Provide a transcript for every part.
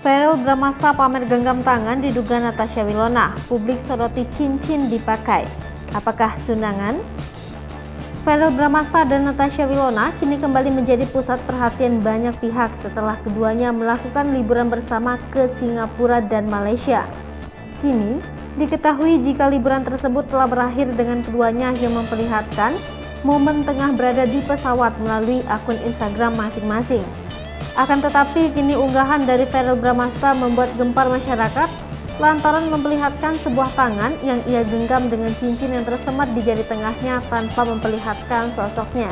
Verrell Bramasta pamer genggam tangan diduga Natasha Wilona. Publik soroti cincin dipakai. Apakah tunangan? Verrell Bramasta dan Natasha Wilona kini kembali menjadi pusat perhatian banyak pihak setelah keduanya melakukan liburan bersama ke Singapura dan Malaysia. Kini diketahui jika liburan tersebut telah berakhir dengan keduanya yang memperlihatkan momen tengah berada di pesawat melalui akun Instagram masing-masing. Akan tetapi kini unggahan dari Verrell Bramasta membuat gempar masyarakat lantaran memperlihatkan sebuah tangan yang ia genggam dengan cincin yang tersemat di jari tengahnya tanpa memperlihatkan sosoknya.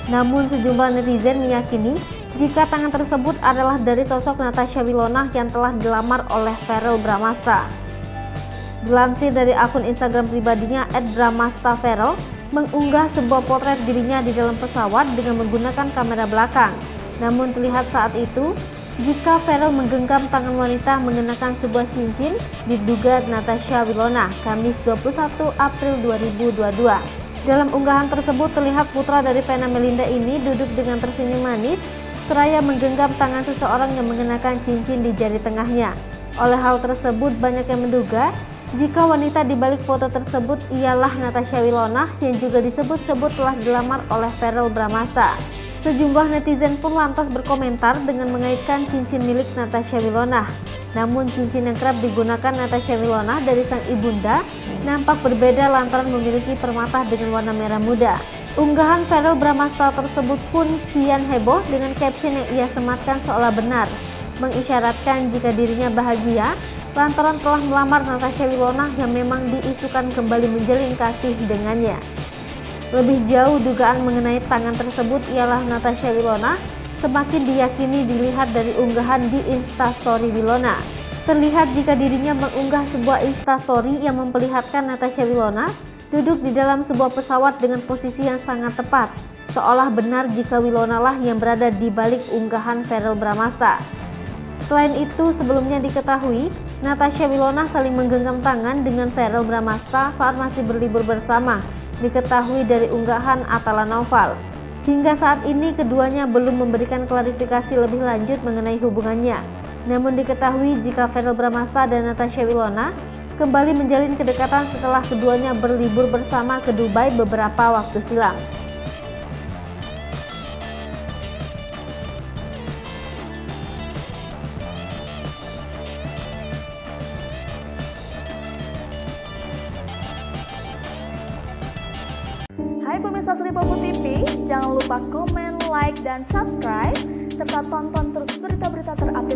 Namun sejumlah netizen meyakini jika tangan tersebut adalah dari sosok Natasha Wilona yang telah dilamar oleh Verrell Bramasta. Dilansir dari akun Instagram pribadinya @bramastaverrell mengunggah sebuah potret dirinya di dalam pesawat dengan menggunakan kamera belakang. Namun terlihat saat itu jika Verrell menggenggam tangan wanita mengenakan sebuah cincin diduga Natasha Wilona Kamis 21 April 2022. Dalam unggahan tersebut terlihat putra dari Vena Melinda ini duduk dengan tersenyum manis seraya menggenggam tangan seseorang yang mengenakan cincin di jari tengahnya. Oleh hal tersebut banyak yang menduga jika wanita di balik foto tersebut ialah Natasha Wilona yang juga disebut-sebut telah dilamar oleh Verrell Bramasta. Sejumlah netizen pun lantas berkomentar dengan mengaitkan cincin milik Natasha Wilona. Namun cincin yang kerap digunakan Natasha Wilona dari sang ibunda nampak berbeda lantaran memiliki permata dengan warna merah muda. Unggahan Verrell Bramasta tersebut pun kian heboh dengan caption yang ia sematkan seolah benar, mengisyaratkan jika dirinya bahagia lantaran telah melamar Natasha Wilona yang memang diisukan kembali menjalin kasih dengannya. Lebih jauh dugaan mengenai tangan tersebut ialah Natasha Wilona semakin diyakini dilihat dari unggahan di Instastory Wilona. Terlihat jika dirinya mengunggah sebuah Instastory yang memperlihatkan Natasha Wilona duduk di dalam sebuah pesawat dengan posisi yang sangat tepat, seolah benar jika Wilona lah yang berada di balik unggahan Verrell Bramasta. Selain itu, sebelumnya diketahui Natasha Wilona saling menggenggam tangan dengan Verrell Bramasta saat masih berlibur bersama, diketahui dari unggahan Atala Noval. Hingga saat ini keduanya belum memberikan klarifikasi lebih lanjut mengenai hubungannya. Namun diketahui jika Verrell Bramasta dan Natasha Wilona kembali menjalin kedekatan setelah keduanya berlibur bersama ke Dubai beberapa waktu silam. Hai pemirsa Sri Popo TV, jangan lupa komen, like, dan subscribe, serta tonton terus berita-berita terupdate